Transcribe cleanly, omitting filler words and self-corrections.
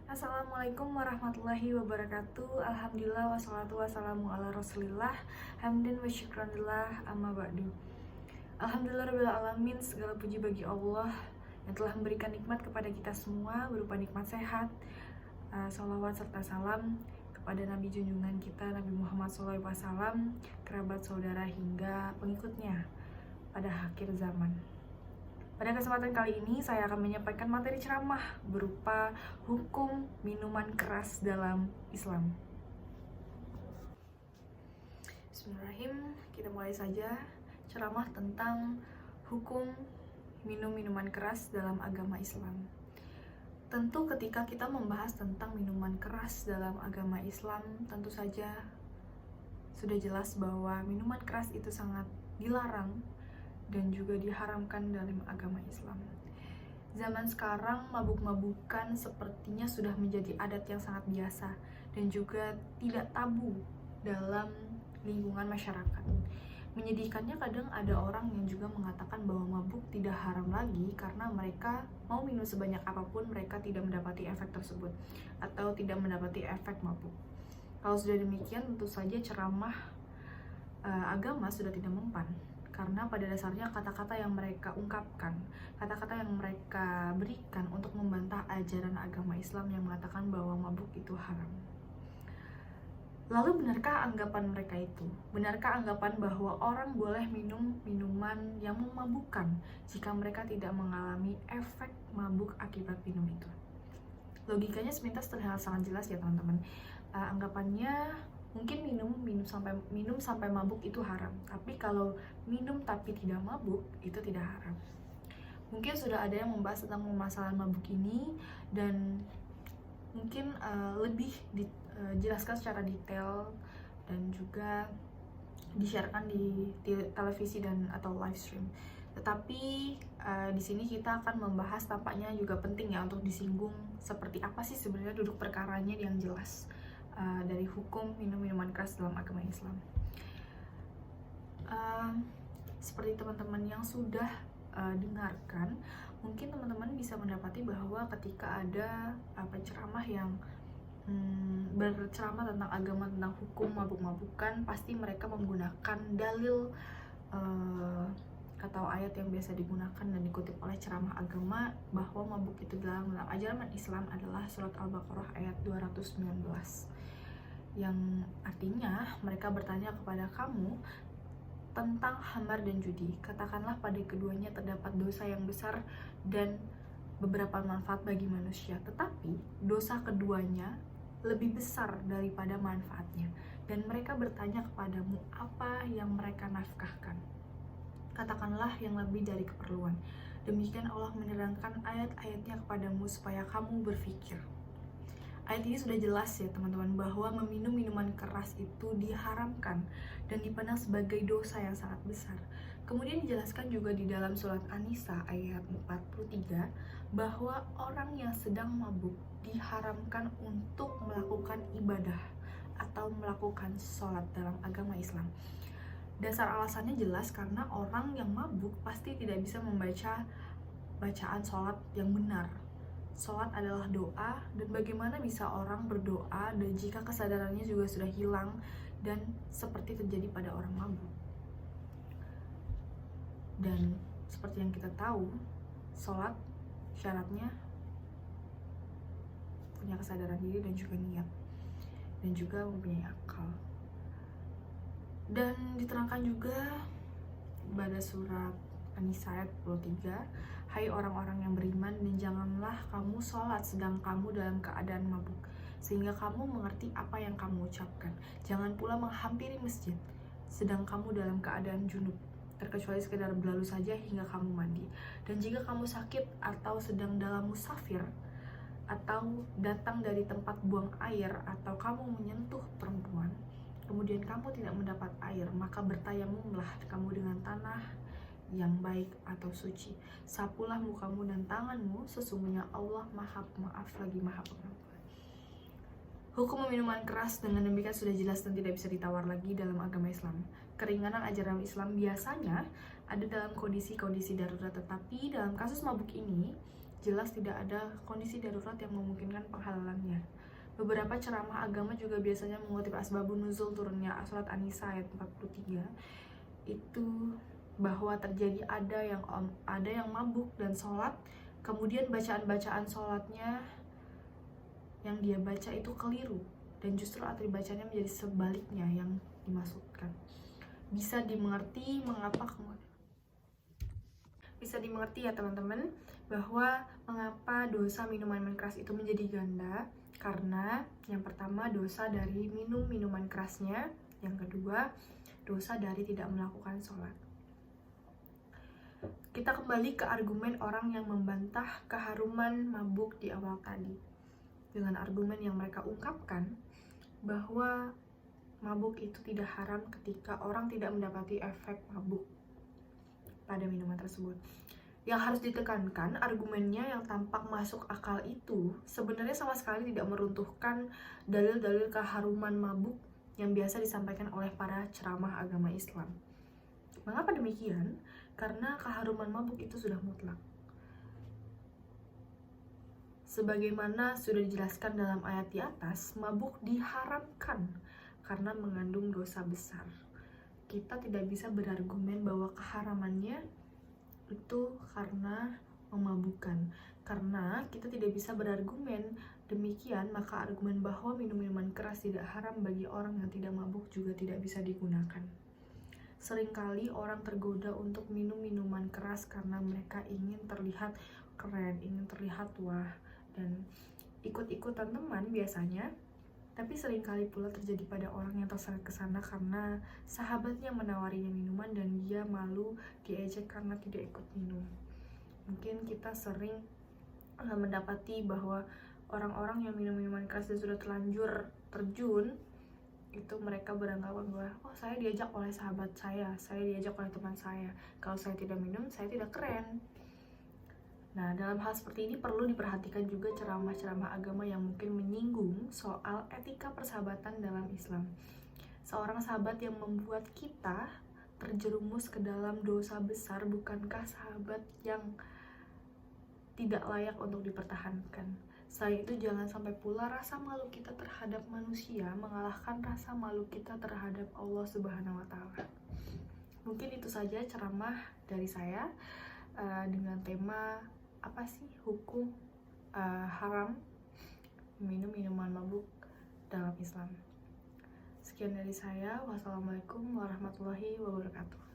Assalamualaikum warahmatullahi wabarakatuh. Alhamdulillah wassalatu wassalamu ala rasulillah. Hamdan wa syukranillah amma ba'du. Alhamdulillah rabbil alamin, segala puji bagi Allah yang telah memberikan nikmat kepada kita semua berupa nikmat sehat. Salawat serta salam kepada Nabi junjungan kita Nabi Muhammad SAW, kerabat saudara hingga pengikutnya pada akhir zaman. Pada kesempatan kali ini saya akan menyampaikan materi ceramah berupa hukum minuman keras dalam Islam. Bismillahirrahmanirrahim, kita mulai saja ceramah tentang hukum minum minuman keras dalam agama Islam. Tentu ketika kita membahas tentang minuman keras dalam agama Islam, tentu saja sudah jelas bahwa minuman keras itu sangat dilarang dan juga diharamkan dalam agama Islam. Zaman sekarang mabuk-mabukan sepertinya sudah menjadi adat yang sangat biasa dan juga tidak tabu dalam lingkungan masyarakat. Menyedihkannya kadang ada orang yang juga mengatakan bahwa mabuk tidak haram lagi karena mereka mau minum sebanyak apapun mereka tidak mendapati efek tersebut atau tidak mendapati efek mabuk. Kalau sudah demikian tentu saja ceramah agama sudah tidak mempan. Karena pada dasarnya kata-kata yang mereka ungkapkan, kata-kata yang mereka berikan untuk membantah ajaran agama Islam yang mengatakan bahwa mabuk itu haram. Lalu benarkah anggapan mereka itu? Benarkah anggapan bahwa orang boleh minum minuman yang memabukkan jika mereka tidak mengalami efek mabuk akibat minum itu? Logikanya sepintas terlihat sangat jelas ya teman-teman. Anggapannya mungkin minum sampai mabuk itu haram, tapi kalau minum tapi tidak mabuk itu tidak haram. Mungkin sudah ada yang membahas tentang permasalahan mabuk ini dan mungkin lebih dijelaskan secara detail dan juga disiarkan di televisi dan atau live stream. Tetapi di sini kita akan membahas, tampaknya juga penting ya untuk disinggung seperti apa sih sebenarnya duduk perkaranya yang jelas dari hukum minum minuman keras dalam agama Islam. Seperti teman-teman yang sudah dengarkan, mungkin teman-teman bisa mendapati bahwa ketika ada penceramah yang berceramah tentang agama, tentang hukum mabuk-mabukan, pasti mereka menggunakan dalil atau ayat yang biasa digunakan dan dikutip oleh ceramah agama bahwa mabuk itu dalam ajaran Islam adalah surat Al-Baqarah ayat 219, yang artinya mereka bertanya kepada kamu tentang khamar dan judi. Katakanlah pada keduanya terdapat dosa yang besar dan beberapa manfaat bagi manusia, tetapi dosa keduanya lebih besar daripada manfaatnya. Dan mereka bertanya kepadamu apa yang mereka nafkahkan. Katakanlah yang lebih dari keperluan. Demikian Allah menerangkan ayat-ayatnya kepadamu supaya kamu berpikir. Ayat ini sudah jelas ya teman-teman bahwa meminum minuman keras itu diharamkan dan dipandang sebagai dosa yang sangat besar. Kemudian dijelaskan juga di dalam surat An-Nisa ayat 43 bahwa orang yang sedang mabuk diharamkan untuk melakukan ibadah atau melakukan sholat dalam agama Islam. Dasar alasannya jelas karena orang yang mabuk pasti tidak bisa membaca bacaan sholat yang benar. Sholat adalah doa, dan bagaimana bisa orang berdoa dan jika kesadarannya juga sudah hilang dan seperti terjadi pada orang mabuk. Dan seperti yang kita tahu, sholat syaratnya punya kesadaran diri dan juga niat dan juga mempunyai akal. Dan diterangkan juga pada surat An-Nisa ayat 23, hai orang-orang yang beriman, dan janganlah kamu sholat sedang kamu dalam keadaan mabuk, sehingga kamu mengerti apa yang kamu ucapkan. Jangan pula menghampiri masjid sedang kamu dalam keadaan junub, terkecuali sekedar berlalu saja hingga kamu mandi. Dan jika kamu sakit atau sedang dalam musafir, atau datang dari tempat buang air, atau kamu menyentuh perempuan, kemudian kamu tidak mendapat air, maka bertayamumlah kamu dengan tanah yang baik atau suci. Sapulah mukamu dan tanganmu, sesungguhnya Allah Maha Pemaaf lagi Maha Pengampun. Hukum minuman keras dengan demikian sudah jelas dan tidak bisa ditawar lagi dalam agama Islam. Keringanan ajaran Islam biasanya ada dalam kondisi-kondisi darurat, tetapi dalam kasus mabuk ini jelas tidak ada kondisi darurat yang memungkinkan penghalalannya. Beberapa ceramah agama juga biasanya mengutip asbabun nuzul turunnya surat An-Nisa ayat 43, itu bahwa terjadi ada yang mabuk dan sholat, kemudian bacaan-bacaan sholatnya yang dia baca itu keliru, dan justru arti bacanya menjadi sebaliknya yang dimaksudkan. Bisa dimengerti ya teman-teman, bahwa mengapa dosa minuman keras itu menjadi ganda. Karena yang pertama dosa dari minum minuman kerasnya, yang kedua dosa dari tidak melakukan sholat. Kita kembali ke argumen orang yang membantah keharuman mabuk di awal tadi. Dengan argumen yang mereka ungkapkan bahwa mabuk itu tidak haram ketika orang tidak mendapati efek mabuk pada minuman tersebut. Yang harus ditekankan, argumennya yang tampak masuk akal itu sebenarnya sama sekali tidak meruntuhkan dalil-dalil keharuman mabuk yang biasa disampaikan oleh para ceramah agama Islam. Mengapa demikian? Karena keharuman mabuk itu sudah mutlak. Sebagaimana sudah dijelaskan dalam ayat di atas, mabuk diharamkan karena mengandung dosa besar. Kita tidak bisa berargumen bahwa keharamannya itu karena memabukkan. Karena kita tidak bisa berargumen demikian, maka argumen bahwa minum-minuman keras tidak haram bagi orang yang tidak mabuk juga tidak bisa digunakan. Seringkali orang tergoda untuk minum minuman keras karena mereka ingin terlihat keren, ingin terlihat wah, dan ikut-ikutan teman biasanya. Tapi seringkali pula terjadi pada orang yang terseret ke sana karena sahabatnya menawarinya minuman dan dia malu diejek karena tidak ikut minum. Mungkin kita sering mendapati bahwa orang-orang yang minum minuman keras dan sudah terlanjur terjun, itu mereka beranggapan bahwa saya diajak oleh sahabat saya diajak oleh teman saya, kalau saya tidak minum saya tidak keren. Nah, dalam hal seperti ini perlu diperhatikan juga ceramah-ceramah agama yang mungkin menyinggung soal etika persahabatan dalam Islam. Seorang sahabat yang membuat kita terjerumus ke dalam dosa besar, bukankah sahabat yang tidak layak untuk dipertahankan? Selain itu, jangan sampai pula rasa malu kita terhadap manusia mengalahkan rasa malu kita terhadap Allah Subhanahu wa Ta'ala. Mungkin itu saja ceramah dari saya dengan tema apa sih hukum haram minum minuman mabuk dalam Islam. Sekian dari saya. Wassalamualaikum warahmatullahi wabarakatuh.